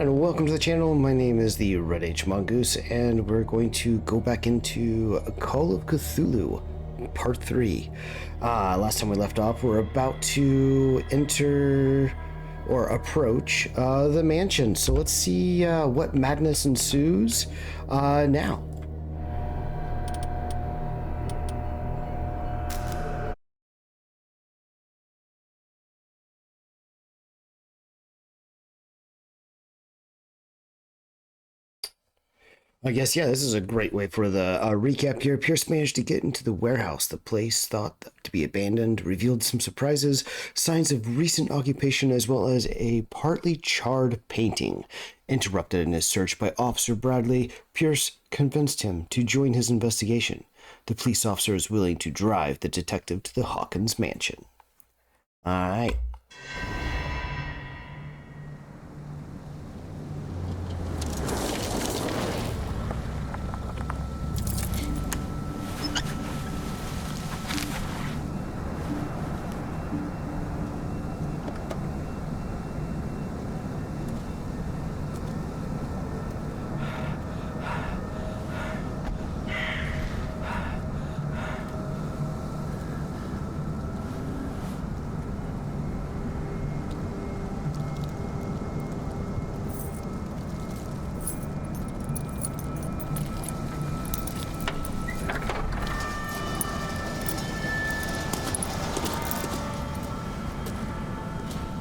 And welcome to the channel. My name is the Red H Mongoose, and we're going to go back into Call of Cthulhu, Part 3. Last time we left off, we're about to enter or approach the mansion. So let's see what madness ensues now. I guess, yeah, this is a great way for the recap here. Pierce managed to get into the warehouse. The place, thought to be abandoned, revealed some surprises, signs of recent occupation, as well as a partly charred painting. Interrupted in his search by Officer Bradley, Pierce convinced him to join his investigation. The police officer is willing to drive the detective to the Hawkins mansion. All right.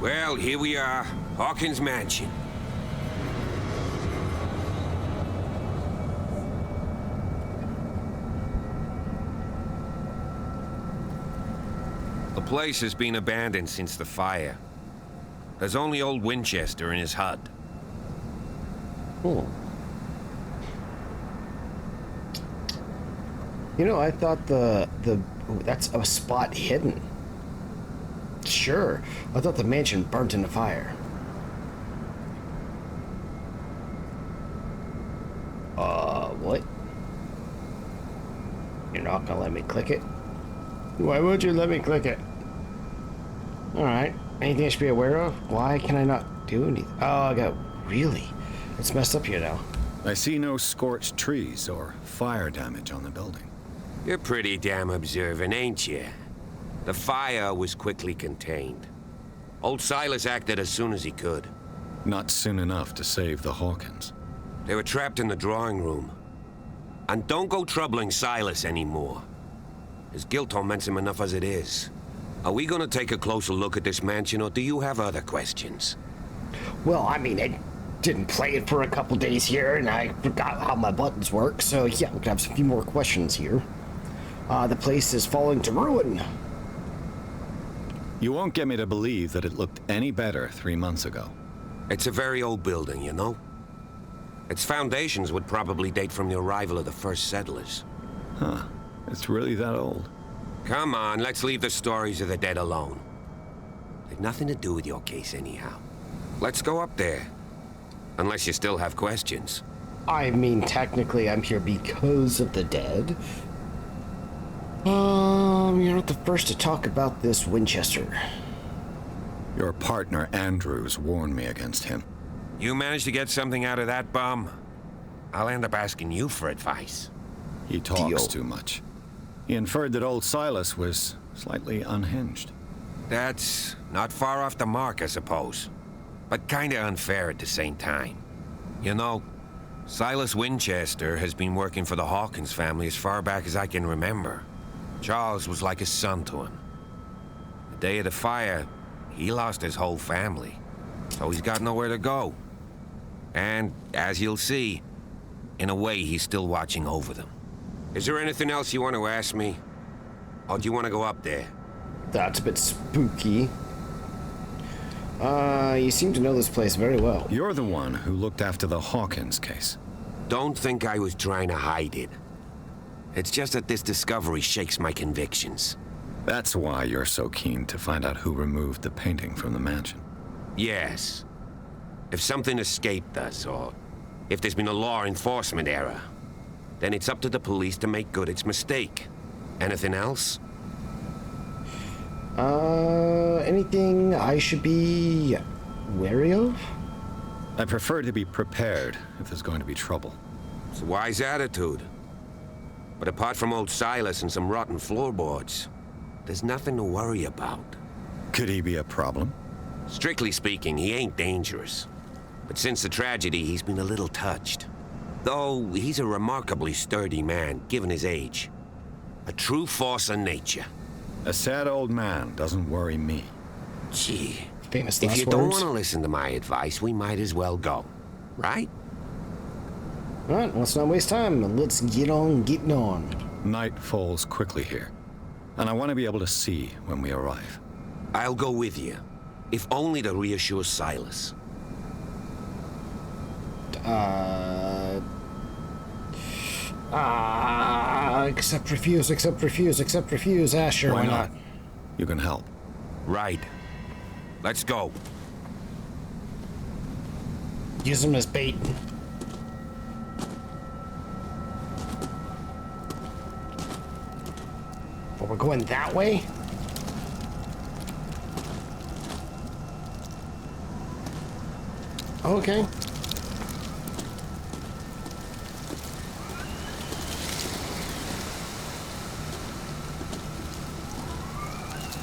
Well, here we are, Hawkins Mansion. The place has been abandoned since the fire. There's only old Winchester in his hut. Cool. You know, I thought that's a spot hidden. Sure, I thought the mansion burnt in a fire. What? You're not gonna let me click it? Why would you let me click it? Alright, anything I should be aware of? Why can I not do anything? Oh, I got... Really? It's messed up here now. I see no scorched trees or fire damage on the building. You're pretty damn observant, ain't you? The fire was quickly contained. Old Silas acted as soon as he could. Not soon enough to save the Hawkins. They were trapped in the drawing room. And don't go troubling Silas anymore. His guilt torments him enough as it is. Are we gonna take a closer look at this mansion, or do you have other questions? Well, I mean, I didn't play it for a couple days here, and I forgot how my buttons work, so yeah, we can have a few more questions here. The place is falling to ruin. You won't get me to believe that it looked any better 3 months ago. It's a very old building, you know? Its foundations would probably date from the arrival of the first settlers. Huh. It's really that old. Come on, let's leave the stories of the dead alone. They've nothing to do with your case anyhow. Let's go up there. Unless you still have questions. I mean, technically I'm here because of the dead. You're not the first to talk about this Winchester. Your partner Andrews warned me against him. You managed to get something out of that bum? I'll end up asking you for advice. He talks too much. He inferred that old Silas was slightly unhinged. That's not far off the mark, I suppose. But kinda unfair at the same time. You know, Silas Winchester has been working for the Hawkins family as far back as I can remember. Charles was like a son to him. The day of the fire, he lost his whole family, so he's got nowhere to go. And, as you'll see, in a way, he's still watching over them. Is there anything else you want to ask me? Or do you want to go up there? That's a bit spooky. You seem to know this place very well. You're the one who looked after the Hawkins case. Don't think I was trying to hide it. It's just that this discovery shakes my convictions. That's why you're so keen to find out who removed the painting from the mansion. Yes. If something escaped us, or if there's been a law enforcement error, then it's up to the police to make good its mistake. Anything else? Anything I should be wary of? I prefer to be prepared if there's going to be trouble. It's a wise attitude. But apart from old Silas and some rotten floorboards, there's nothing to worry about. Could he be a problem? Strictly speaking, he ain't dangerous. But since the tragedy, he's been a little touched. Though he's a remarkably sturdy man, given his age. A true force of nature. A sad old man doesn't worry me. Gee, Famous if last you don't words. want to listen to my advice, we might as well go. Right? All right, let's not waste time. Let's get on getting on. Night falls quickly here, and I want to be able to see when we arrive. I'll go with you. If only to reassure Silas. Accept, refuse, accept, refuse, accept, refuse. Ah, sure, why not? You can help. Right. Let's go. Use them as bait. Oh, we're going that way? Okay.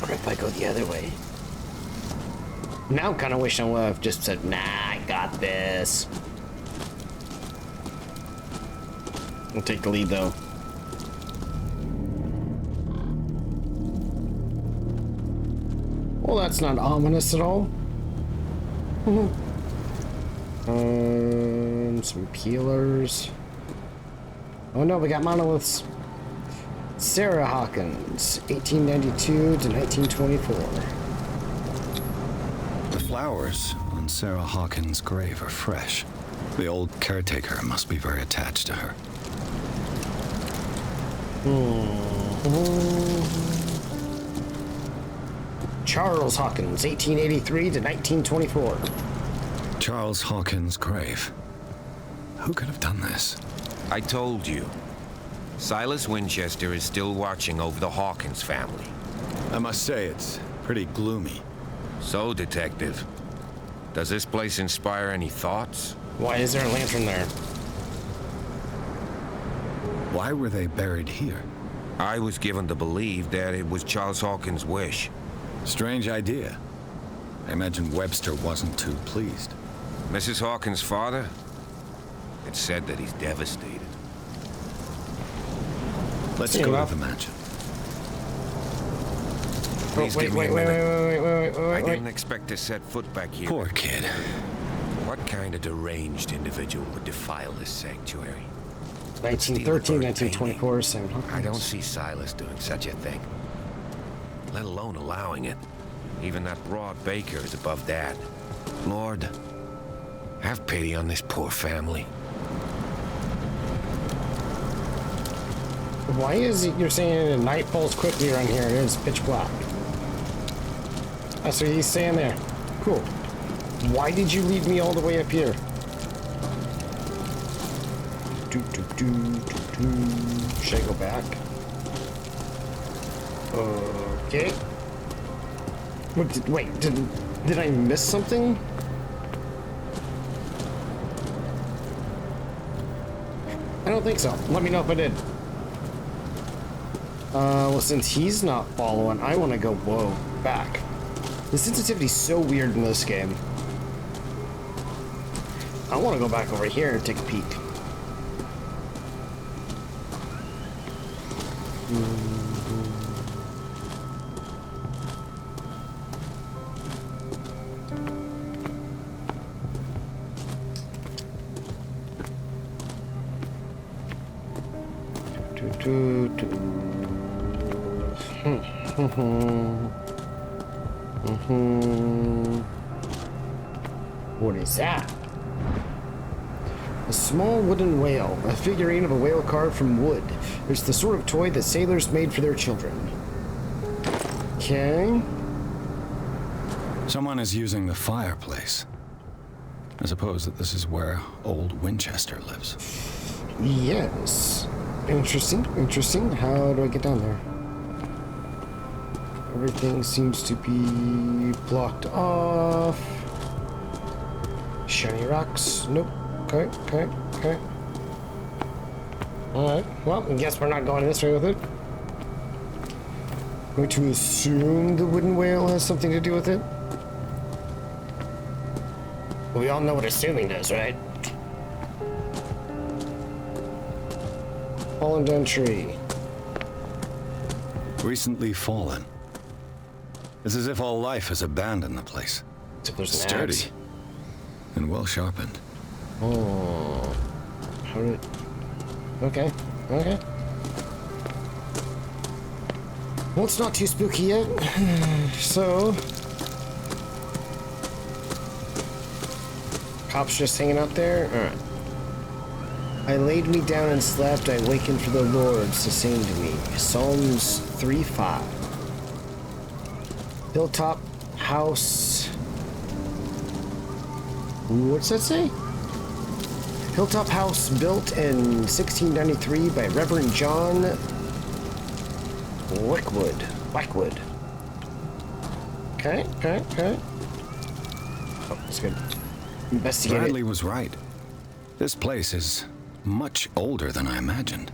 What if I go the other way? Now kind of wish I would have just said, nah, I got this. I'll take the lead, though. Well, that's not ominous at all. Some peelers. Oh no, we got monoliths. Sarah Hawkins, 1892 to 1924. The flowers on Sarah Hawkins' grave are fresh. The old caretaker must be very attached to her. Charles Hawkins, 1883 to 1924. Charles Hawkins' grave. Who could have done this? I told you. Silas Winchester is still watching over the Hawkins family. I must say, it's pretty gloomy. So, Detective, does this place inspire any thoughts? Why is there a lantern there? Why were they buried here? I was given to believe that it was Charles Hawkins' wish. Strange idea. I imagine Webster wasn't too pleased. Mrs. Hawkins' father? It's said that he's devastated. Let's Yeah, go well. to the mansion. Please wait, give me wait, a wait, minute. wait, I wait. didn't expect to set foot back here. Poor kid. What kind of deranged individual would defile this sanctuary? 1913, 1924, Sam Hawkins. I don't see Silas doing such a thing. Let alone allowing it. Even that broad baker is above that. Lord, have pity on this poor family. Why is it you're saying the night falls quickly around here? It is pitch black. That's what he's saying there. Cool. Why did you lead me all the way up here? Should I go back? Okay. Wait, did I miss something? I don't think so. Let me know if I did. Well, since he's not following, I want to go, back. The sensitivity's so weird in this game. I want to go back over here and take a peek. What is that? A small wooden whale, a figurine of a whale carved from wood. It's the sort of toy that sailors made for their children. Okay. Someone is using the fireplace. I suppose that this is where old Winchester lives. Yes. Interesting, interesting. How do I get down there? Everything seems to be blocked off. Shiny rocks. Nope. Okay. Alright, well, I guess we're not going this way with it. Going to assume the wooden whale has something to do with it. We all know what assuming does, right? Fallen down tree. Recently fallen. It's as if all life has abandoned the place. Except there's an Sturdy. axe. And well sharpened. Oh. How did... Okay. Well, it's not too spooky yet. So... Cops just hanging out there? Alright. I laid me down and slept. I wakened for the Lord sustained me. Psalms 3:5. Hilltop house... What's that say? Hilltop house built in 1693 by Reverend John Blackwood. Okay. Oh, that's good. Investigate Bradley it. was right. This place is much older than I imagined.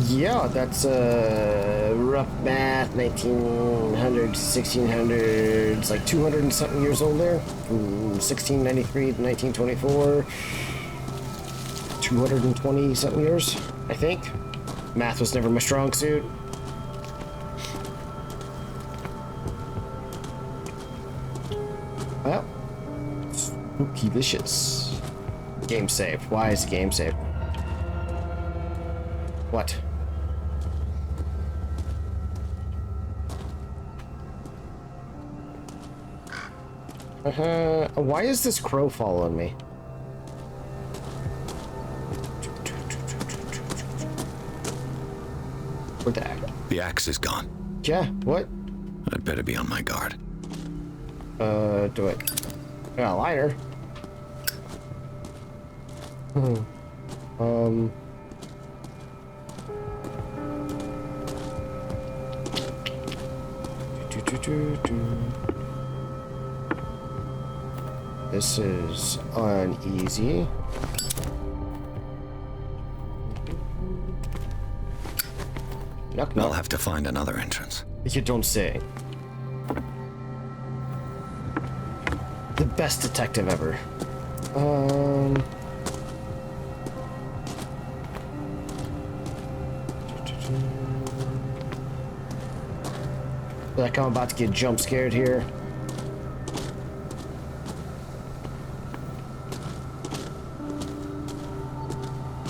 Yeah, that's rough math, 1900s, 1600s, like 200 and something years old there. From 1693 to 1924. 220 something years, I think. Math was never my strong suit. Well, spooky vicious. Game saved. Why is the game saved? What? Why is this crow following me? Where'd the axe? The axe is gone. Yeah, what? I'd better be on my guard. Do it. Yeah, lighter. This is uneasy. Knock, I'll knock. have to find another entrance. You don't say. The best detective ever. Feel like I'm about to get jump scared here.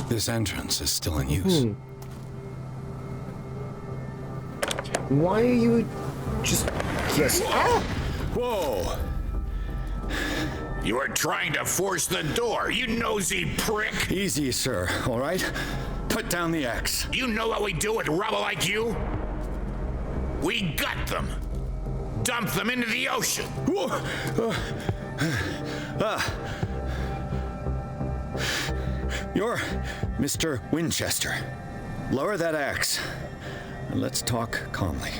This entrance is still in use. Why are you just... Yes. Ah! Whoa! You are trying to force the door, you nosy prick! Easy, sir, all right? Put down the axe. You know what we do with rubble like you? We gut them! Dump them into the ocean! You're Mr. Winchester. Lower that axe, and let's talk calmly.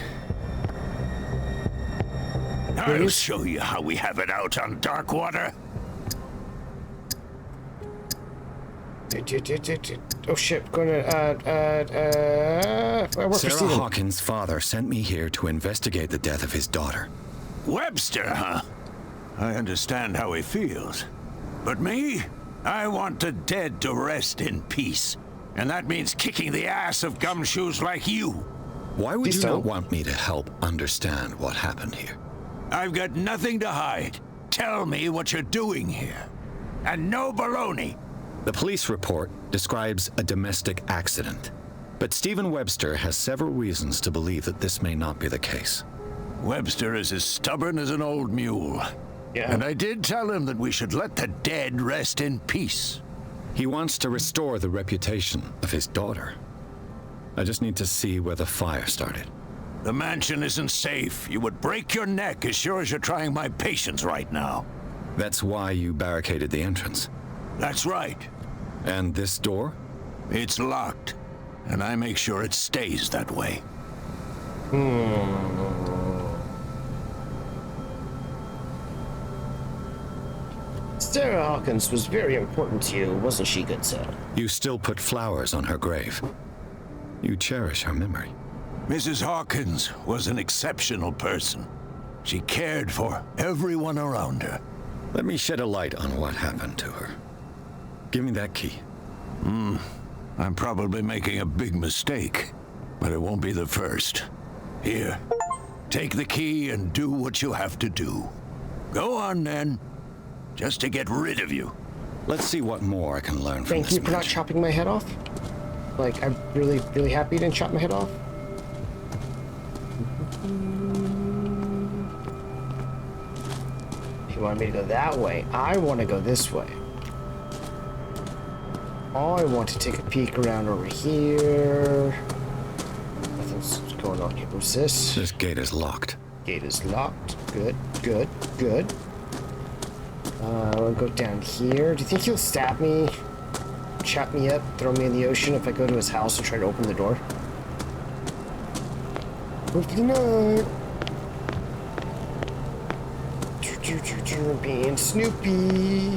I'll show you how we have it out on Darkwater. Oh shit, going to, I work for Sarah Steven. Hawkins' father sent me here to investigate the death of his daughter. Webster, huh? I understand how he feels. But me? I want the dead to rest in peace. And that means kicking the ass of gumshoes like you. Why would Please you don't. not want me to help understand what happened here? I've got nothing to hide. Tell me what you're doing here. And no baloney. The police report describes a domestic accident, but Stephen Webster has several reasons to believe that this may not be the case. Webster is as stubborn as an old mule. Yeah. And I did tell him that we should let the dead rest in peace. He wants to restore the reputation of his daughter. I just need to see where the fire started. The mansion isn't safe. You would break your neck as sure as you're trying my patience right now. That's why you barricaded the entrance. That's right. And this door? It's locked. And I make sure it stays that way. Sarah Hawkins was very important to you, wasn't she, good sir? You still put flowers on her grave. You cherish her memory. Mrs. Hawkins was an exceptional person. She cared for everyone around her. Let me shed a light on what happened to her. Give me that key. I'm probably making a big mistake, but it won't be the first. Here, take the key and do what you have to do. Go on, then. Just to get rid of you. Let's see what more I can learn from Thank this you for not match. chopping my head off. Like, I'm really, really happy you didn't chop my head off. You want me to go that way? I want to go this way. Oh, I want to take a peek around over here. Nothing's going on here. What's this? This gate is locked. Gate is locked. Good, good, good. I'll go down here. Do you think he'll stab me? Chop me up? Throw me in the ocean if I go to his house and try to open the door? Hopefully not. Being Snoopy.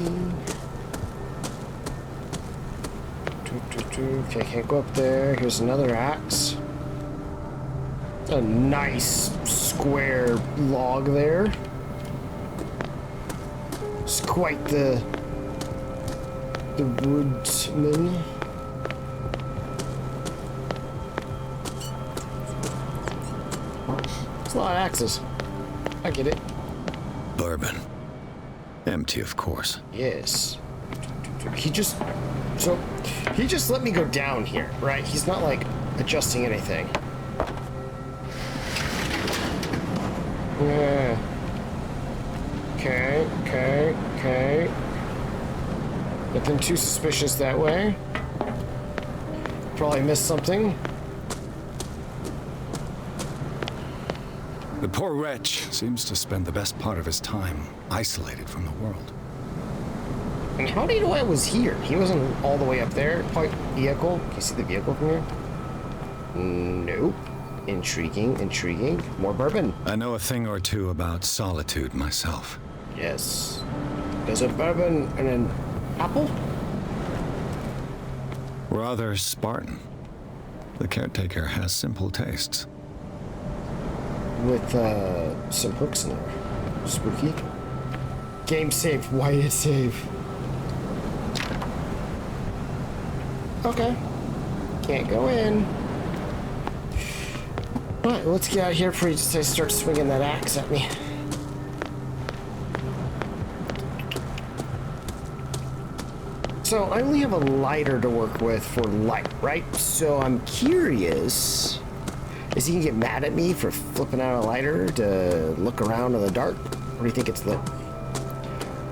Okay, I can't go up there. Here's another axe. A nice square log there. It's quite the woodsman. It's a lot of axes. I get it. Bourbon. Empty, of course. Yes. He just let me go down here, right? He's not like adjusting anything. Yeah. Okay. Nothing too suspicious that way. Probably missed something. The poor wretch seems to spend the best part of his time isolated from the world. And how do you know I was here? He wasn't all the way up there. Point vehicle. Can you see the vehicle from here? Nope. Intriguing. More bourbon. I know a thing or two about solitude myself. Yes. There's a bourbon and an apple? Rather Spartan. The caretaker has simple tastes. With some hooks in there. Spooky. Game saved. Why did it save? Okay. Can't go in. Alright, let's get out of here before you just start swinging that axe at me. So I only have a lighter to work with for light, right? So I'm curious, is he gonna get mad at me for flipping out a lighter to look around in the dark? Or do you think it's lit?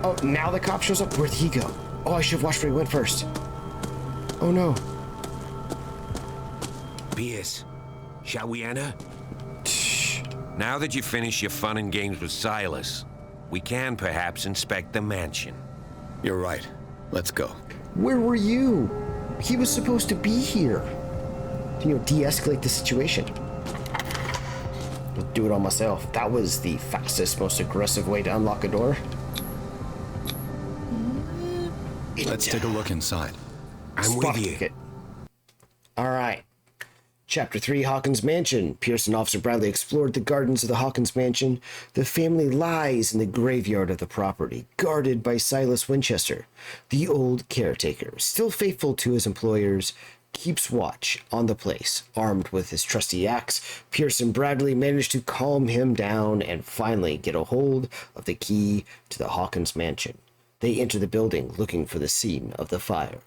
Oh, now the cop shows up. Where'd he go? Oh, I should have watched where he went first. Oh no. Pierce, shall we enter? Now that you've finished your fun and games with Silas, we can perhaps inspect the mansion. You're right. Let's go. Where were you? He was supposed to be here. To, de-escalate the situation. I'll do it all myself. That was the fastest, most aggressive way to unlock a door. Let's take a look inside. I'm with you. All right. Chapter 3, Hawkins Mansion. Pierce and Officer Bradley explored the gardens of the Hawkins Mansion. The family lies in the graveyard of the property, guarded by Silas Winchester. The old caretaker, still faithful to his employers, keeps watch on the place. Armed with his trusty axe, Pierce and Bradley manage to calm him down and finally get a hold of the key to the Hawkins Mansion. They enter the building looking for the scene of the fire.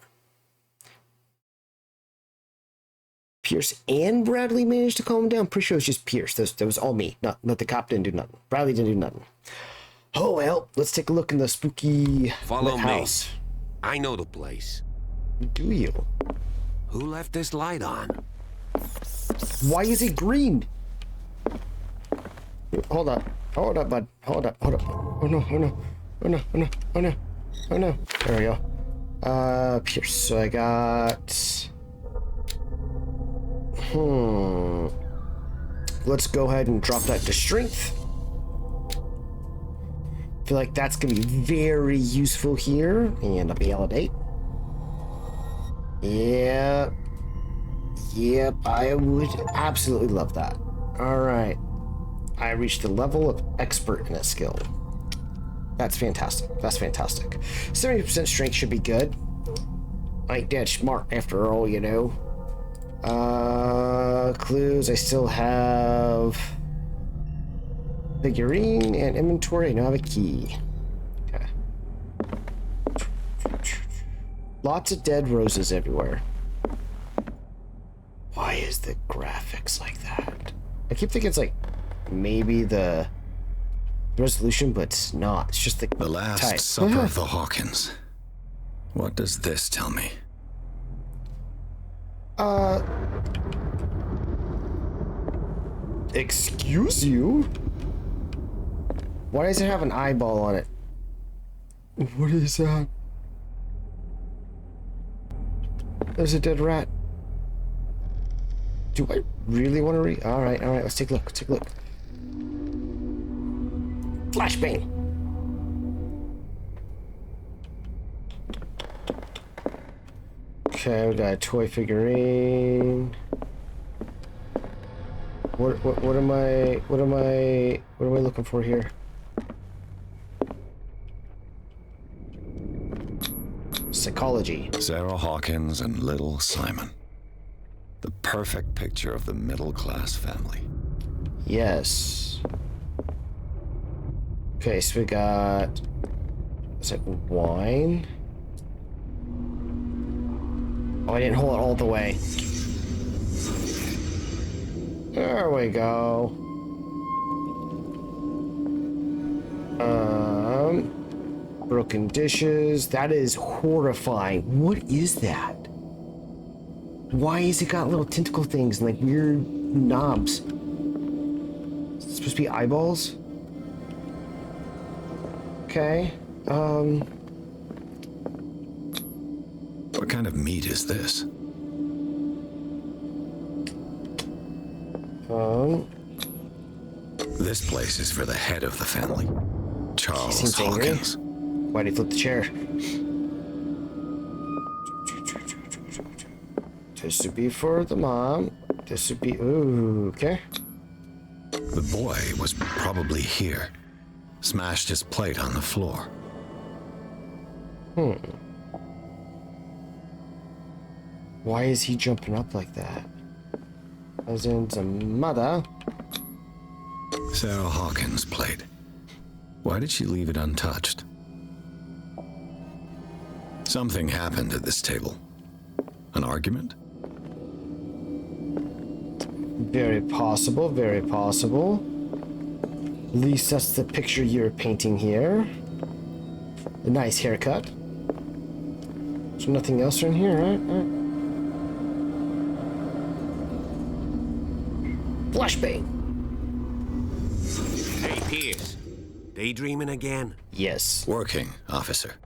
Pierce and Bradley managed to calm him down. Pretty sure it was just Pierce. That was all me. Not the cop didn't do nothing. Bradley didn't do nothing. Oh well, let's take a look in the spooky Follow me. house. I know the place. Do you? Who left this light on? Why is it green? Hold up, bud. Hold up. Oh no. There we go. Pierce. So I got. Let's go ahead and drop that to strength. feel like that's gonna be very useful here. And a validate. Yeah. Yep, I would absolutely love that. Alright. I reached the level of expert in a skill. That's fantastic. That's fantastic. 70% strength should be good. I ain't that smart after all, you know. Clues. I still have figurine and inventory. I now have a key. Okay. Lots of dead roses everywhere. Why is the graphics like that? I keep thinking it's like maybe the resolution, but it's not. It's just The Last type. Supper of the Hawkins. What does this tell me? Excuse you? Why does it have an eyeball on it? What is that? There's a dead rat. Do I really want to read? Alright, let's take a look. Let's take a look. Flashbang! Okay, we got a toy figurine. What am I looking for here? Psychology. Sarah Hawkins and little Simon. The perfect picture of the middle-class family. Yes. Okay, so we got... Is it wine? Oh, I didn't hold it all the way. There we go. Broken dishes. That is horrifying. What is that? Why has it got little tentacle things and like weird knobs? Is it supposed to be eyeballs? Okay. What kind of meat is this? This place is for the head of the family, Charles seems angry. Hawkins. Why'd he flip the chair? This would be for the mom. This would be... Ooh, okay. The boy was probably here. Smashed his plate on the floor. Why is he jumping up like that? As in the mother. Sarah Hawkins' plate. Why did she leave it untouched? Something happened at this table. An argument? Very possible, very possible. At least that's the picture you're painting here. A nice haircut. There's nothing else in here, right? Flashbang. Hey, Pierce. Daydreaming again? Yes. Working, officer.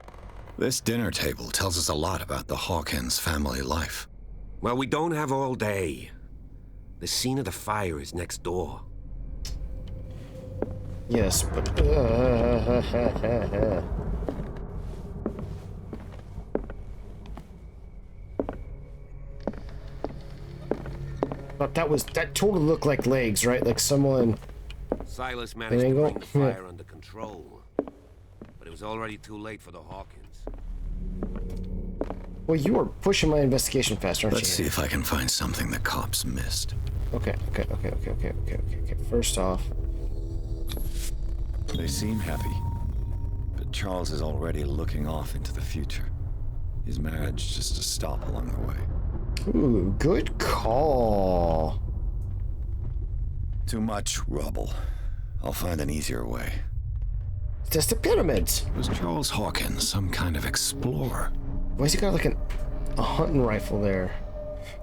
This dinner table tells us a lot about the Hawkins family life. Well, we don't have all day. The scene of the fire is next door. Yes, but... But that totally looked like legs, right? Like someone... Silas managed to bring the fire under control, but it was already too late for the Hawkins. Well, you are pushing my investigation fast, aren't Let's see you? if I can find something the cops missed. Okay. First off... They seem happy, but Charles is already looking off into the future. His marriage just to stop along the way. Ooh, good call. Too much rubble. I'll find an easier way. That's the pyramids. Was Charles Hawkins some kind of explorer? Why's he got like a hunting rifle there?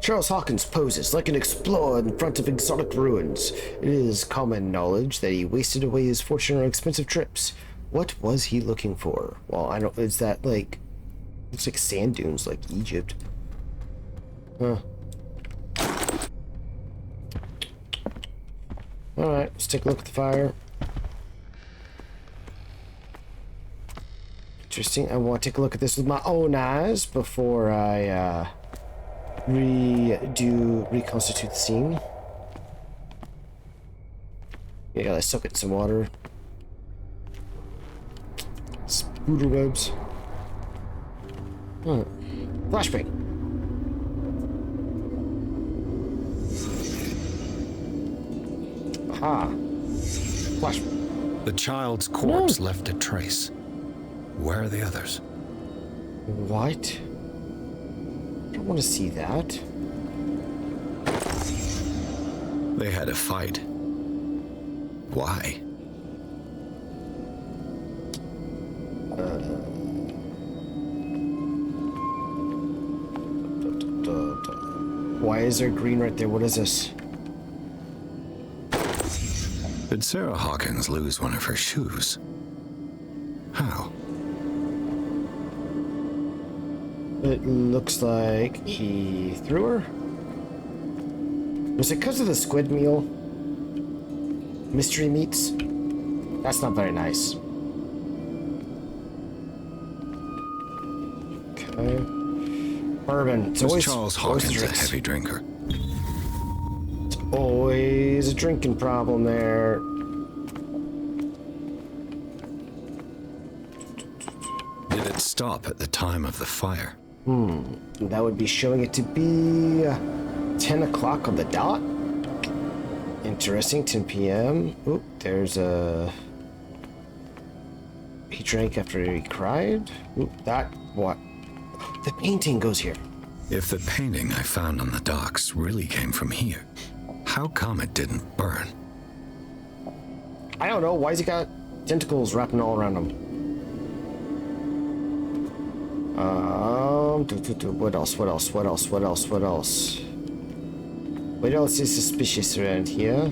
Charles Hawkins poses like an explorer in front of exotic ruins. It is common knowledge that he wasted away his fortune on expensive trips. What was he looking for? Well, I don't... Is that like... Looks like sand dunes like Egypt. Huh. Alright, let's take a look at the fire. Interesting. I want to take a look at this with my own eyes before I reconstitute the scene. Yeah, let's soak it in some water. Spooder webs. Flashbang. Aha. Flashbang. The child's corpse left a trace. Where are the others? What? I don't want to see that. They had a fight. Why? Why is there green right there? What is this? Did Sarah Hawkins lose one of her shoes? How? It looks like he threw her. Was it because of the squid meal? Mystery meats? That's not very nice. Okay. Bourbon. It's always, Charles always Hawkins a drinks. heavy drinker? It's always a drinking problem there. Did it stop at the time of the fire? That would be showing it to be 10 o'clock on the dot. Interesting, 10 p.m. Oop, there's a... He drank after he cried? Oop, that... What? The painting goes here. If the painting I found on the docks really came from here, how come it didn't burn? I don't know, why's he got tentacles wrapping all around him? What else? What else is suspicious around here?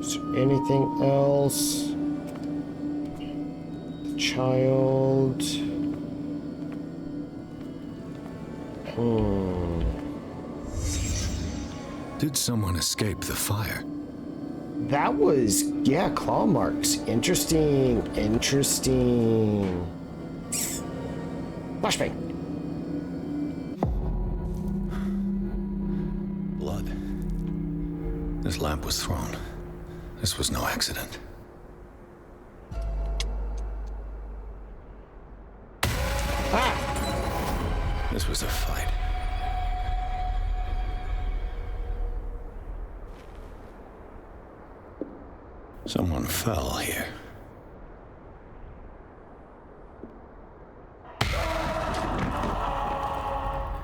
Is there anything else? Child. Did someone escape the fire? That was, yeah, claw marks. Interesting. Flashbang. Blood. This lamp was thrown. This was no accident. This was a fight. Someone fell here.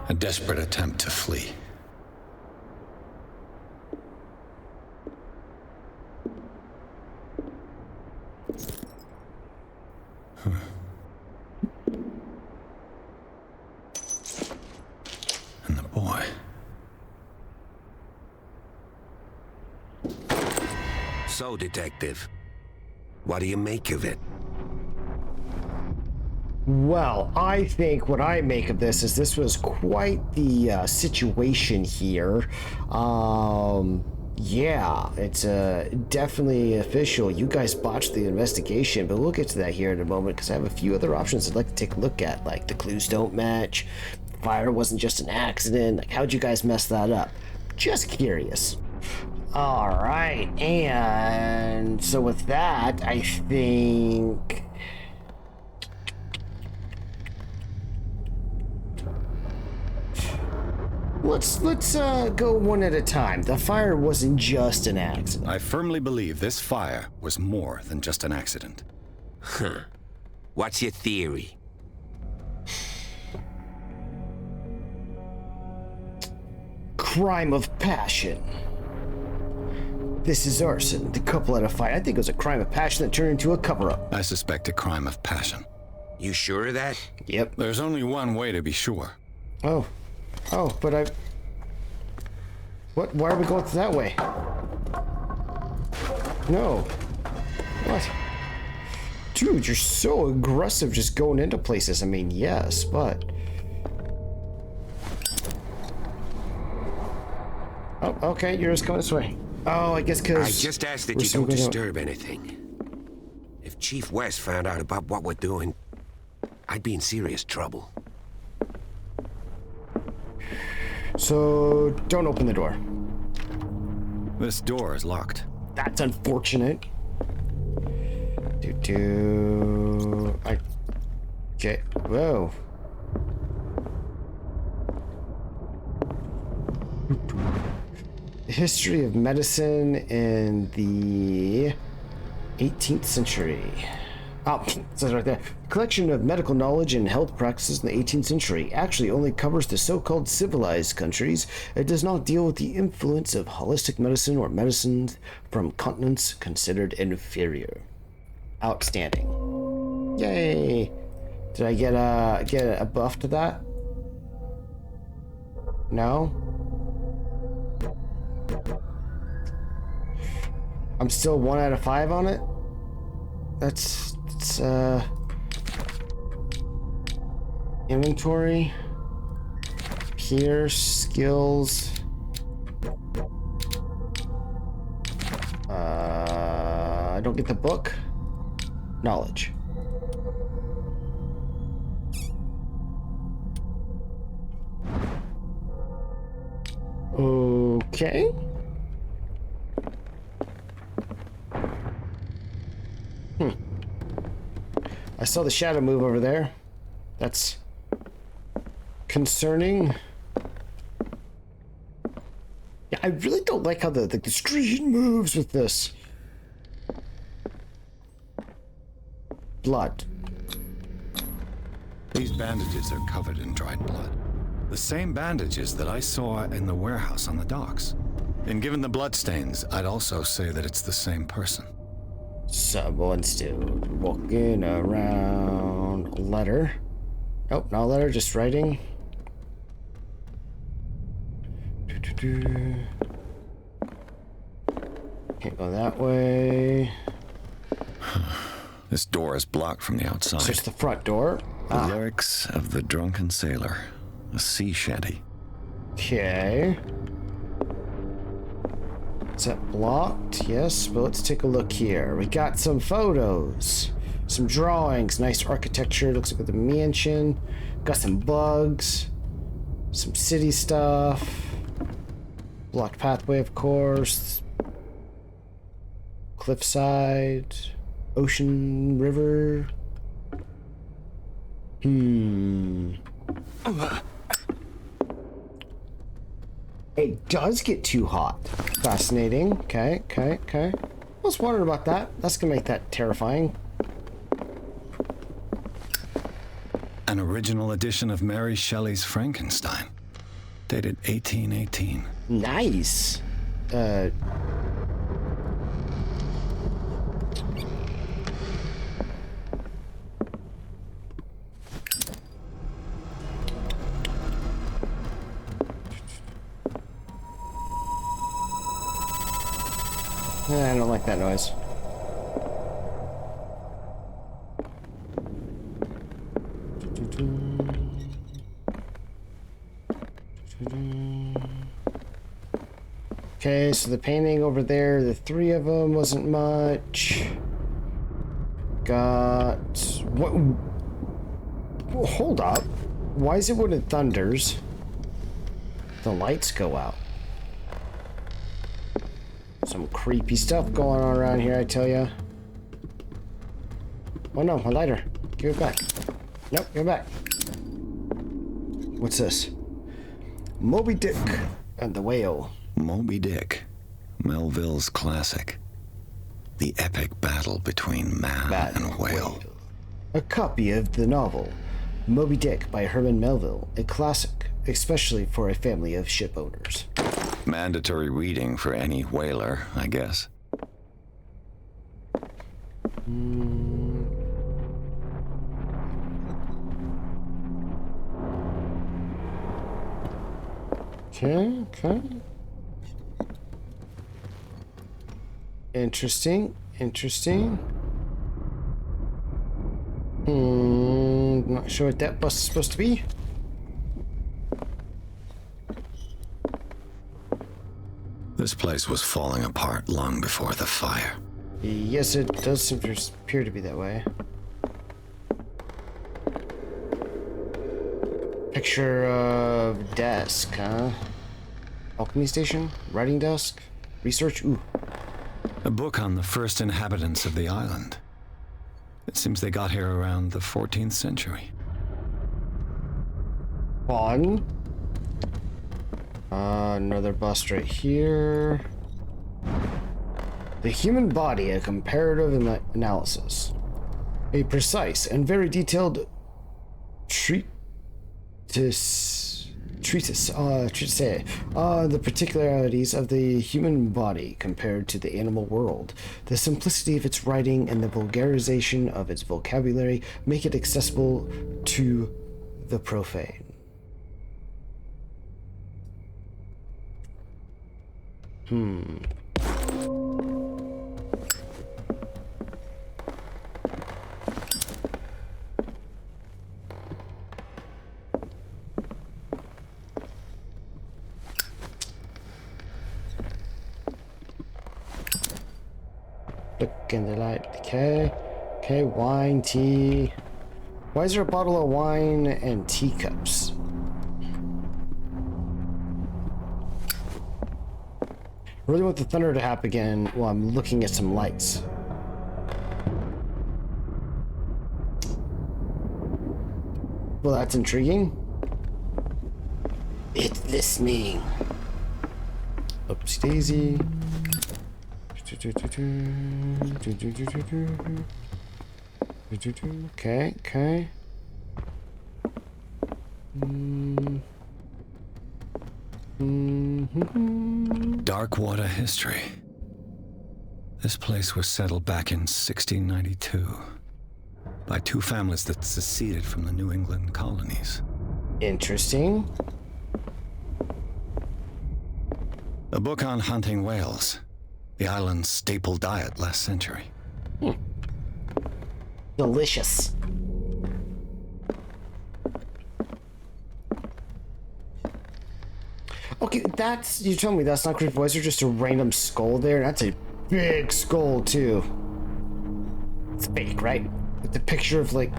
A desperate attempt to flee. And the boy. So, Detective, what do you make of it? Well, I think what I make of this is this was quite the situation here. Yeah, it's definitely official. You guys botched the investigation, but we'll get to that here in a moment because I have a few other options I'd like to take a look at, like the clues don't match, fire wasn't just an accident. Like, how'd you guys mess that up? Just curious. All right, and so with that, I think... Let's go one at a time. The fire wasn't just an accident. I firmly believe this fire was more than just an accident. Huh. What's your theory? Crime of passion. This is arson. The couple had a fight. I think it was a crime of passion that turned into a cover-up. I suspect a crime of passion. You sure of that? Yep. There's only one way to be sure. Oh, but I... What? Why are we going that way? No. What? Dude, you're so aggressive just going into places. I mean, yes, but... Oh, Oh, okay, you're just coming this way. Oh, I guess because... I just ask that you don't disturb anything. If Chief West found out about what we're doing, I'd be in serious trouble. So, don't open the door. This door is locked. That's unfortunate. Okay, whoa. The history of medicine in the 18th century. Oh, it says right there. Collection of medical knowledge and health practices in the 18th century actually only covers the so-called civilized countries. It does not deal with the influence of holistic medicine or medicines from continents considered inferior. Outstanding. Yay! Did I get a buff to that? No? I'm still 1 out of 5 on it? That's inventory, peer skills, I don't get the book, knowledge. Okay. I saw the shadow move over there. That's concerning. Yeah, I really don't like how the screen moves with this. Blood. These bandages are covered in dried blood. The same bandages that I saw in the warehouse on the docks. And given the bloodstains, I'd also say that it's the same person. Someone's still walking around. Letter. Nope, not a letter, just writing. Can't go that way. This door is blocked from the outside. So it's the front door. The lyrics of the drunken sailor. A sea shanty. Okay. Is that blocked? Yes, but let's take a look here. We got some photos, some drawings, nice architecture. Looks like the mansion. Got some bugs, some city stuff. Blocked pathway, of course. Cliffside, ocean, river. It does get too hot. Fascinating. Okay. I was wondering about that. That's gonna make that terrifying. An original edition of Mary Shelley's Frankenstein, dated 1818. Nice. I don't like that noise. Okay, so the painting over there, the 3 of them wasn't much. Got... what? Hold up. Why is it when it thunders, the lights go out? Some creepy stuff going on around here, I tell ya. Oh no, my lighter. Give it back. Nope, give it back. What's this? Moby Dick and the Whale. Moby Dick, Melville's classic. The epic battle between man and whale. A copy of the novel Moby Dick by Herman Melville, a classic, especially for a family of ship owners. Mandatory reading for any whaler, I guess. Okay. Interesting. Not sure what that bus is supposed to be. This place was falling apart long before the fire. Yes, it does seem to appear to be that way. Picture of desk, huh? Alchemy station? Writing desk? Research? Ooh. A book on the first inhabitants of the island. It seems they got here around the 14th century. Fun. Another bust right here. The human body, a comparative analysis. A precise and very detailed treatise on the particularities of the human body compared to the animal world. The simplicity of its writing and the vulgarization of its vocabulary make it accessible to the profane. Look in the light. Okay. Okay, wine, tea. Why is there a bottle of wine and teacups? I really want the thunder to happen again while I'm looking at some lights. Well, that's intriguing. It's listening. Oopsie daisy. Okay, okay. Darkwater history. This place was settled back in 1692 by two families that seceded from the New England colonies. Interesting. A book on hunting whales, the island's staple diet last century. Delicious. Okay, that's... You told me that's not creepy. Why is there just a random skull there? That's a big skull, too. It's fake, right? With the picture of, like...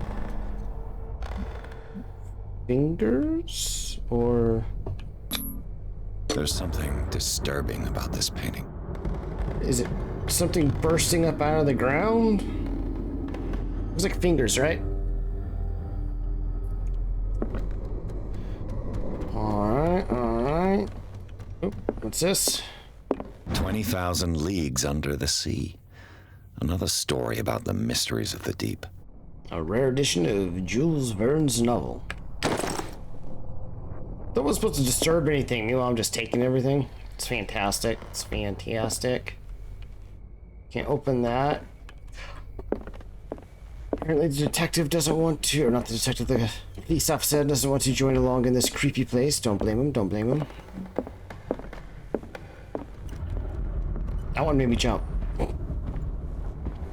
fingers? Or... There's something disturbing about this painting. Is it something bursting up out of the ground? Looks like fingers, right? Alright, alright. Oh, what's this? 20,000 leagues under the sea. Another story about the mysteries of the deep. A rare edition of Jules Verne's novel. That wasn't supposed to disturb anything. Meanwhile, I'm just taking everything. It's fantastic. It's fantastic. Can't open that. Apparently the detective doesn't want to, or not the detective, the police officer doesn't want to join along in this creepy place. Don't blame him, don't blame him. That one made me jump.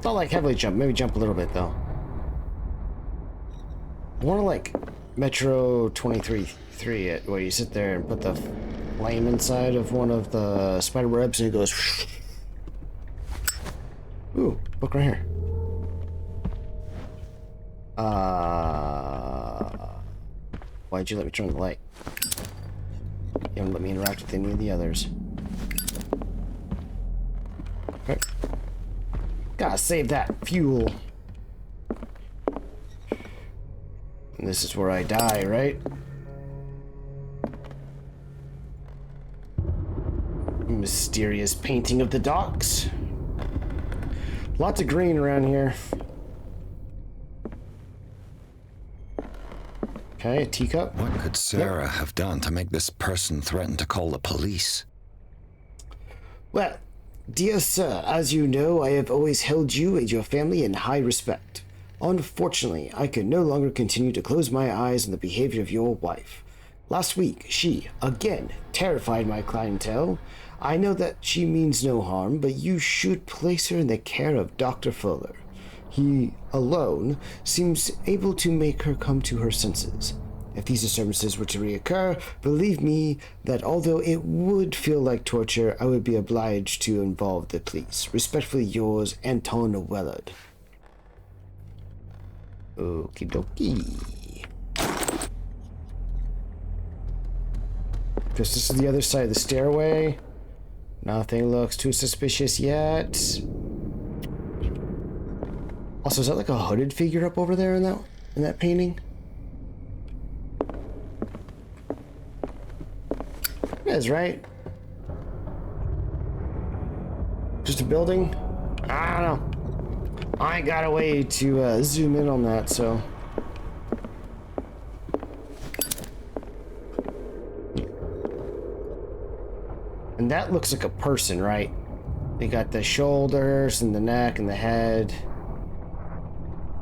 Not like heavily jump, maybe jump a little bit though. I want to like Metro 23 it, where you sit there and put the flame inside of one of the spider webs and it goes. Ooh, book right here. Why'd you let me turn the light? You haven't let me interact with any of the others. Okay. Gotta save that fuel. And this is where I die, right? Mysterious painting of the docks. Lots of green around here. Okay, a teacup. What could Sarah have done to make this person threaten to call the police? Well, dear sir, as you know, I have always held you and your family in high respect. Unfortunately, I can no longer continue to close my eyes on the behavior of your wife. Last week, she, again, terrified my clientele. I know that she means no harm, but you should place her in the care of Dr. Fuller. He alone seems able to make her come to her senses. If these disturbances were to reoccur, believe me that although it would feel like torture, I would be obliged to involve the police. Respectfully yours, Anton Wellard. Okie dokie. Guess this is the other side of the stairway. Nothing looks too suspicious yet. Also, is that like a hooded figure up over there in that painting? It is, right? Just a building? I don't know. I ain't got a way to zoom in on that, so. And that looks like a person, right? They got the shoulders and the neck and the head.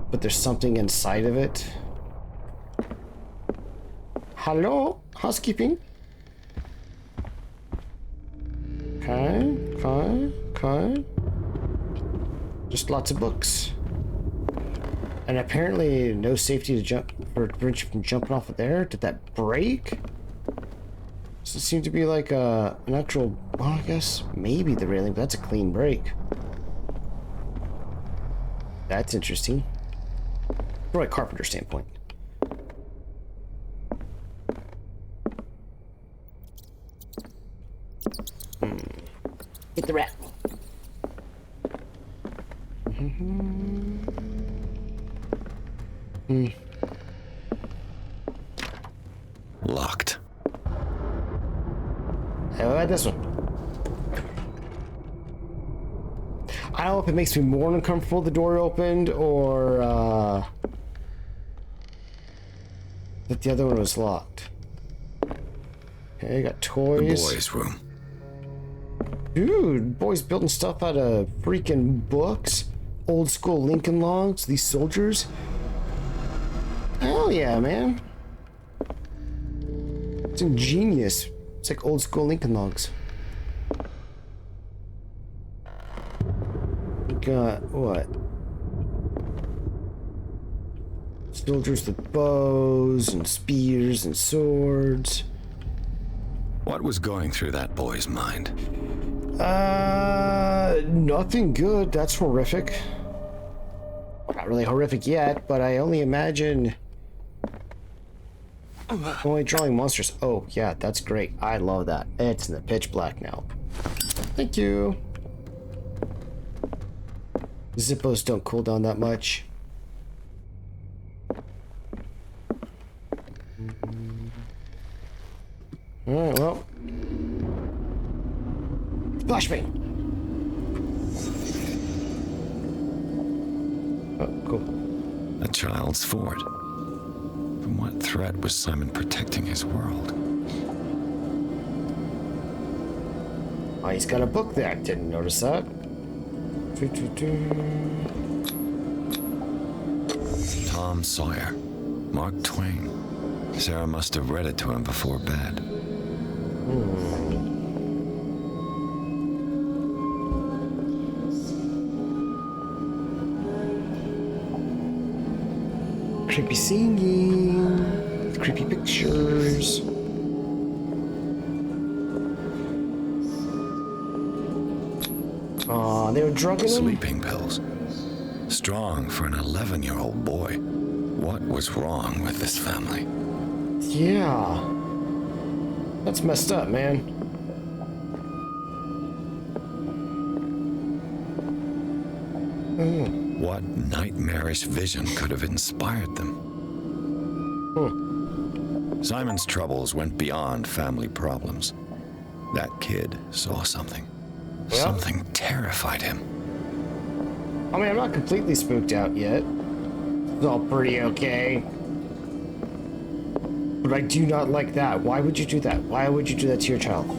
But there's something inside of it. Hello? Housekeeping? Okay. Just lots of books. And apparently no safety to jump or prevent you from jumping off of there. Did that break? Does it seem to be like an actual, well, I guess maybe the railing, but that's a clean break. That's interesting. From a carpenter standpoint. Get the rat. Locked. How about this one? I don't know if it makes me more uncomfortable the door opened or that the other one was locked. Okay, got toys. The boys' room. Dude, boys building stuff out of freaking books. Old school Lincoln logs, these soldiers. Hell yeah, man. It's ingenious. It's like old school Lincoln logs. We got what? Soldiers with bows and spears and swords. What was going through that boy's mind? Nothing good. That's horrific. Not really horrific yet, but I only imagine. Only drawing monsters. Oh, yeah, that's great. I love that. It's in the pitch black now. Thank you. Zippos don't cool down that much. Alright, well. Flashbang! Oh, cool. A child's fort. From what threat was Simon protecting his world? Oh, he's got a book there. I didn't notice that. Tom Sawyer. Mark Twain. Sarah must have read it to him before bed. Creepy singing, creepy pictures. Aw, they were drugging him? Sleeping pills. Strong for an 11-year-old boy. What was wrong with this family? Yeah. That's messed up, man. What nightmarish vision could have inspired them? Simon's troubles went beyond family problems. That kid saw something. Yeah. Something terrified him. I mean, I'm not completely spooked out yet. It's all pretty okay. But I do not like that. Why would you do that? Why would you do that to your child?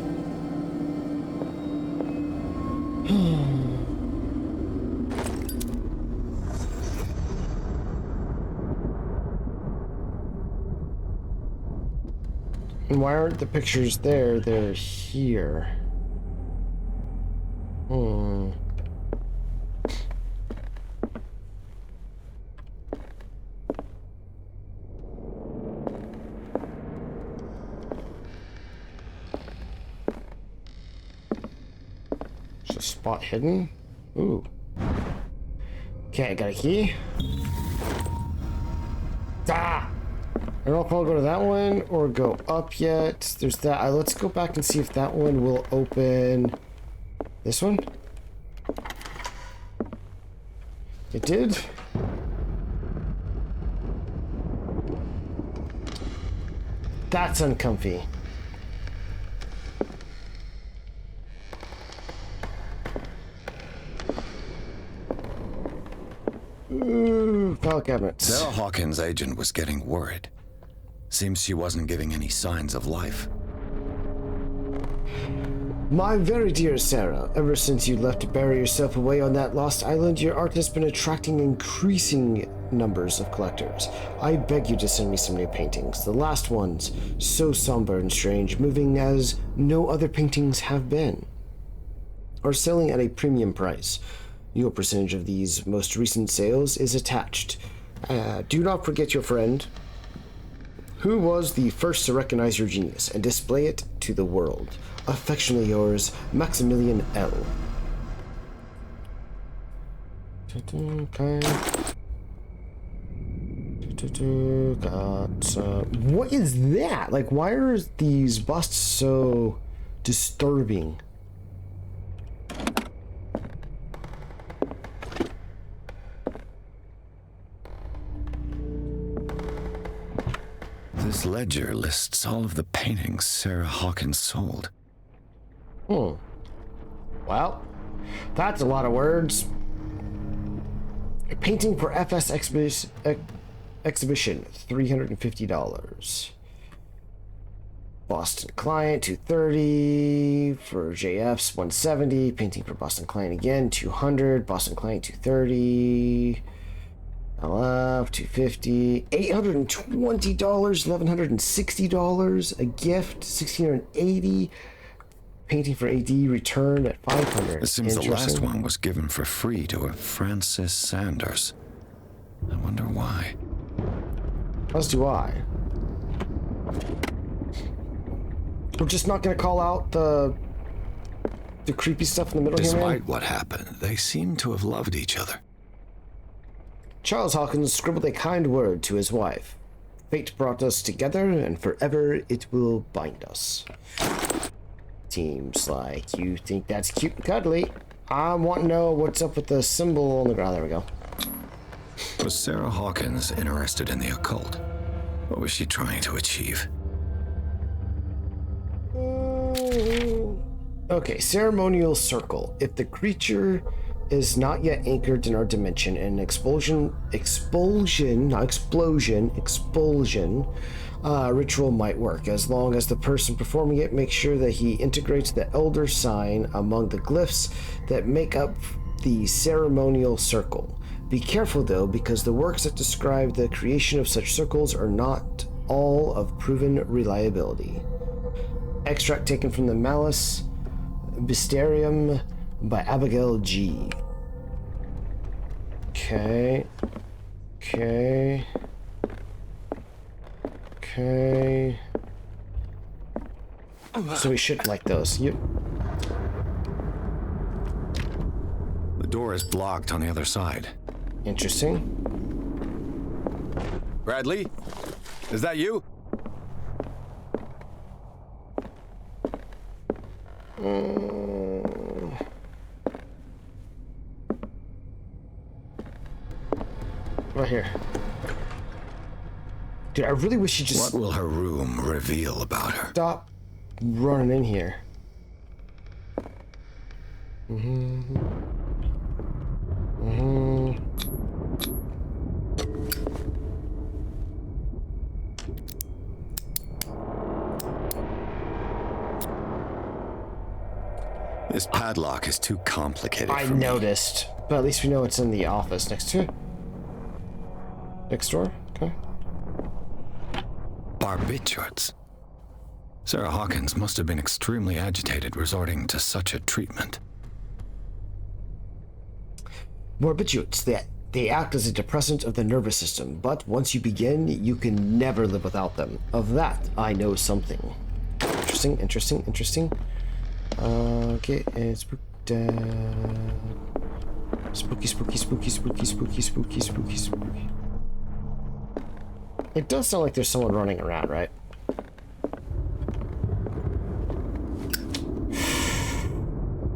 And why aren't the pictures there? They're here. Spot hidden. Ooh. Okay, I got a key. Ah! I don't know if I'll go to that one or go up yet. There's that. Let's go back and see if that one will open. This one? It did. That's uncomfy. Ooh, file cabinets. Sarah Hawkins' agent was getting worried. Seems she wasn't giving any signs of life. My very dear Sarah, ever since you left to bury yourself away on that lost island, your art has been attracting increasing numbers of collectors. I beg you to send me some new paintings. The last ones, so somber and strange, moving as no other paintings have been, are selling at a premium price. Your percentage of these most recent sales is attached. Do not forget your friend, who was the first to recognize your genius and display it to the world. Affectionately yours, Maximilian L. Okay. What is that? Like, why are these busts so disturbing? This ledger lists all of the paintings Sarah Hawkins sold. Well, that's a lot of words. A painting for FS exhibition, $350. Boston Client, $230. For JF's, $170. Painting for Boston Client again, $200. Boston Client, $230. LF, $250. $820. $1,160. A gift, $1,680. Painting for AD returned at $500. It seems the last one was given for free to a Francis Sanders. I wonder why. As do I. We're just not gonna call out the creepy stuff in the middle here, man. Despite what happened, they seem to have loved each other. Charles Hawkins scribbled a kind word to his wife. Fate brought us together, and forever it will bind us. Seems like you think that's cute and cuddly. I want to know what's up with the symbol on the ground. There we go. Was Sarah Hawkins interested in the occult? What was she trying to achieve? Okay, ceremonial circle. If the creature is not yet anchored in our dimension, an expulsion ritual might work, as long as the person performing it makes sure that he integrates the elder sign among the glyphs that make up the ceremonial circle. Be careful though, because the works that describe the creation of such circles are not all of proven reliability. Extract taken from the Malus Mysterium by Abigail G. Okay. So we should like those. Yep. The door is blocked on the other side. Interesting. Bradley? Is that you? Right here. Dude, I really wish you just... What will her room reveal about her? Stop running in here. This padlock is too complicated I for me. noticed, but at least we know it's in the office next to it. Next door? Okay. Barbiturates. Sarah Hawkins must have been extremely agitated resorting to such a treatment. Barbiturates, they act as a depressant of the nervous system, but once you begin, you can never live without them. Of that, I know something. Interesting. Okay, and Spooky, spooky, spooky, spooky, spooky, spooky, spooky, spooky. It does sound like there's someone running around, right?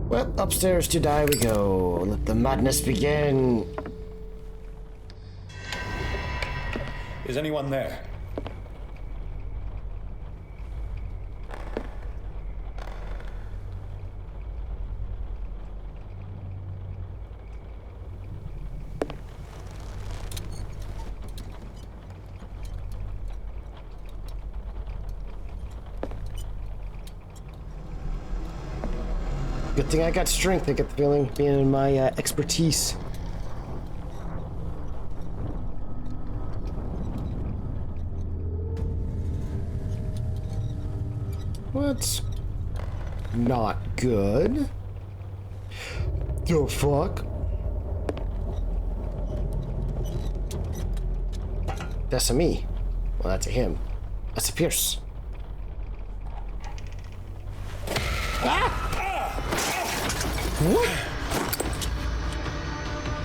Well, upstairs to die we go. Let the madness begin. Is anyone there? Good thing I got strength. I get the feeling being in my expertise. What's not good? The fuck? That's a me. Well, that's a him. That's a Pierce. Ah! What?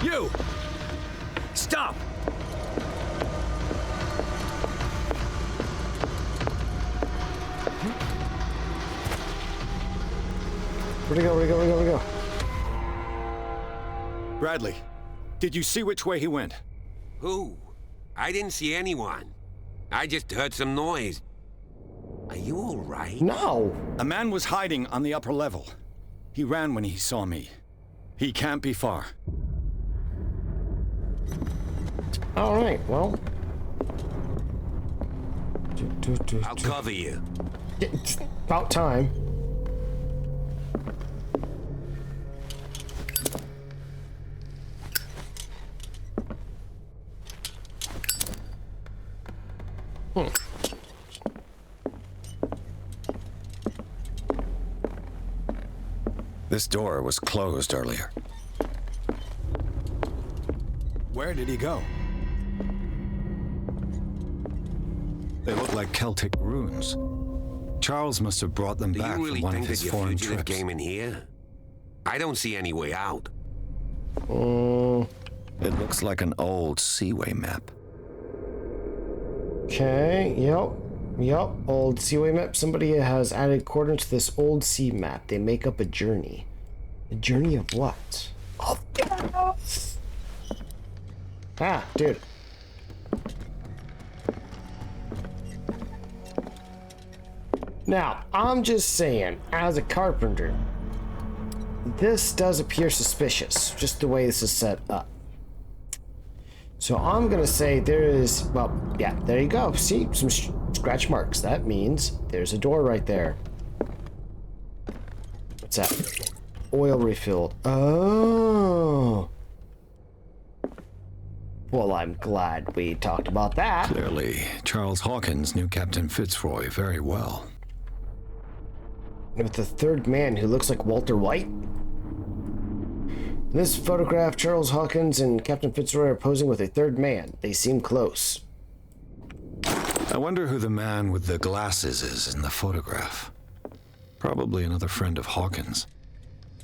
You! Stop! Where'd he go? Where'd he go? Where'd he go? Bradley, did you see which way he went? Who? I didn't see anyone. I just heard some noise. Are you all right? No. A man was hiding on the upper level. He ran when he saw me. He can't be far. All right. Well. I'll cover you. It's about time. This door was closed earlier. Where did he go? They look like Celtic runes. Charles must have brought them Do back you really from one think of his that your foreign fugitive trips. came in here? I don't see any way out. It looks like an old Seaway map. Okay. Yep. Old Seaway map. Somebody has added coordinates to this old sea map. They make up a journey. A journey of what? Of death. Ah, dude. Now, I'm just saying, as a carpenter, this does appear suspicious, just the way this is set up. So I'm gonna say there is, well, yeah, there you go. See, some scratch marks. That means there's a door right there. What's that? Oil refilled. Oh. Well, I'm glad we talked about that. Clearly, Charles Hawkins knew Captain Fitzroy very well. With the third man who looks like Walter White. In this photograph, Charles Hawkins and Captain Fitzroy are posing with a third man. They seem close. I wonder who the man with the glasses is in the photograph. Probably another friend of Hawkins.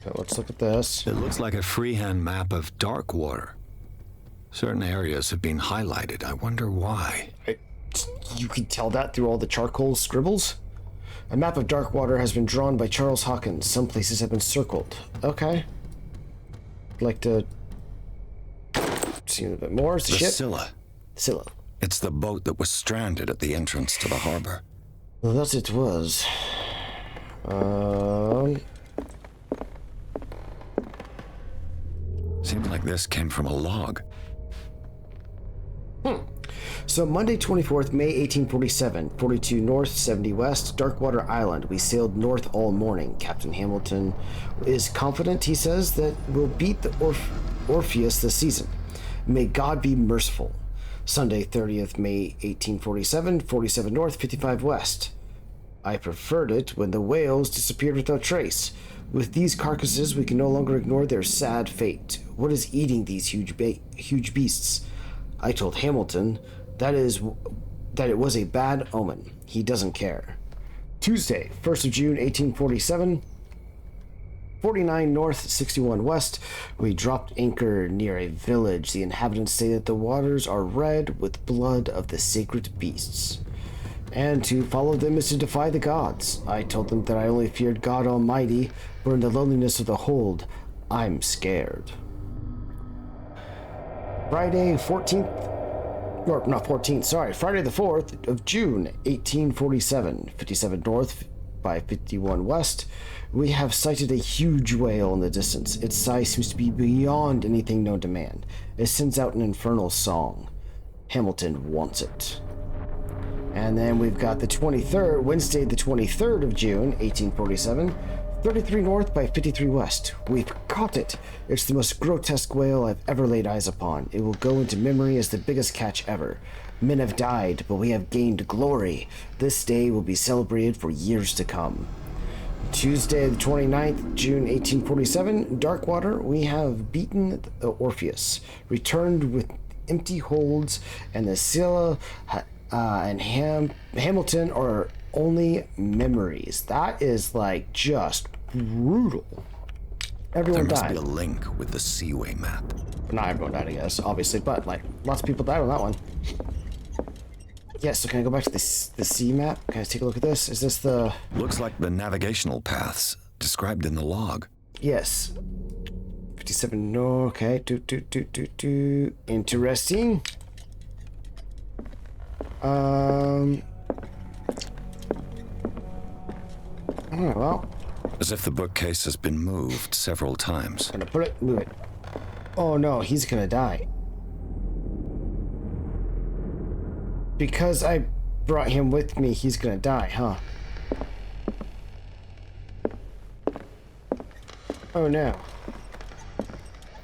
Okay, let's look at this. It looks like a freehand map of dark water. Certain areas have been highlighted. I wonder why. You can tell that through all the charcoal scribbles? A map of dark water has been drawn by Charles Hawkins. Some places have been circled. Okay. I'd like to see a bit more. It's the ship. Scylla. Scylla. It's the boat that was stranded at the entrance to the harbor. Well, thus it was. Seems like this came from a log. So Monday 24th, May 1847, 42 north, 70 west, Darkwater Island. We sailed north all morning. Captain Hamilton is confident, he says, that we'll beat the Orpheus this season. May God be merciful. Sunday 30th, May 1847, 47 north, 55 west. I preferred it when the whales disappeared without trace. With these carcasses, we can no longer ignore their sad fate. What is eating these huge beasts? I told Hamilton that it was a bad omen. He doesn't care. Tuesday, 1st of June, 1847. 49 north, 61 west. We dropped anchor near a village. The inhabitants say that the waters are red with blood of the sacred beasts. And to follow them is to defy the gods. I told them that I only feared God Almighty, for in the loneliness of the hold, I'm scared. Friday, 14th, or not 14th, sorry, Friday the 4th of June, 1847, 57 north by 51 west. We have sighted a huge whale in the distance. Its size seems to be beyond anything known to man. It sends out an infernal song. Hamilton wants it. And then we've got the 23rd, Wednesday the 23rd of June, 1847, 33 north by 53 west. We've caught it. It's the most grotesque whale I've ever laid eyes upon. It will go into memory as the biggest catch ever. Men have died, but we have gained glory. This day will be celebrated for years to come. Tuesday, the 29th, June 1847, Darkwater, we have beaten the Orpheus, returned with empty holds, and the Scylla and Hamilton are only memories. That is like just brutal. Everyone There must died. be a link with the Seaway map. Not everyone died, I guess, obviously, but like lots of people died on that one. Yeah, so can I go back to the sea map? Can I take a look at this? Is this the... Looks like the navigational paths described in the log. Yes. 57, no, okay. Interesting. Alright, well. As if the bookcase has been moved several times. I'm gonna put it, move it. Oh no, he's gonna die. Because I brought him with me, he's gonna die, huh? Oh no.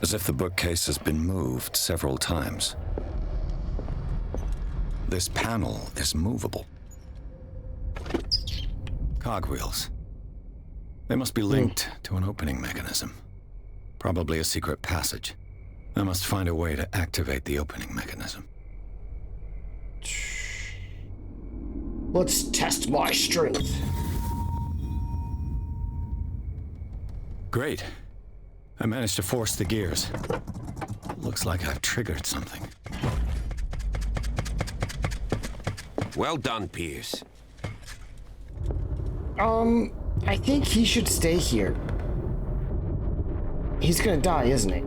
As if the bookcase has been moved several times. This panel is movable. Cogwheels. They must be linked to an opening mechanism. Probably a secret passage. I must find a way to activate the opening mechanism. Let's test my strength. Great. I managed to force the gears. Looks like I've triggered something. Well done, Pierce. I think he should stay here. He's gonna die, isn't he?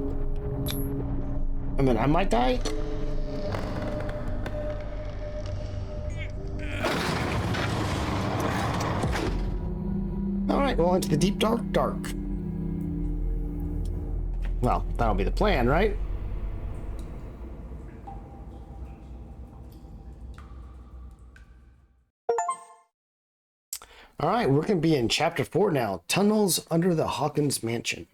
I mean, I might die. Alright, well, into the deep dark. Well, that'll be the plan, right? Alright, we're going to be in Chapter 4 now. Tunnels under the Hawkins Mansion.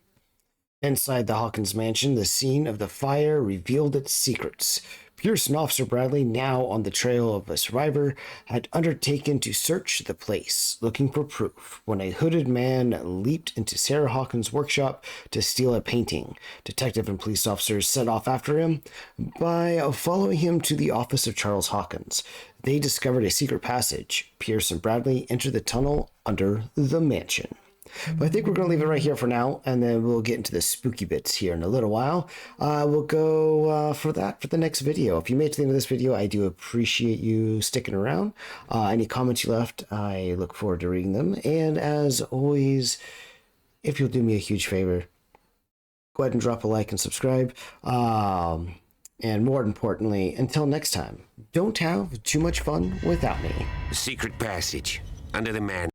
Inside the Hawkins Mansion, the scene of the fire revealed its secrets. Pierce and Officer Bradley, now on the trail of a survivor, had undertaken to search the place, looking for proof, when a hooded man leaped into Sarah Hawkins' workshop to steal a painting. Detective and police officers set off after him by following him to the office of Charles Hawkins. They discovered a secret passage. Pierce and Bradley entered the tunnel under the mansion. But I think we're going to leave it right here for now, and then we'll get into the spooky bits here in a little while. We'll go for the next video. If you made it to the end of this video, I do appreciate you sticking around. Any comments you left, I look forward to reading them. And as always, if you'll do me a huge favor, go ahead and drop a like and subscribe. And more importantly, until next time, don't have too much fun without me. The secret passage under the Manor.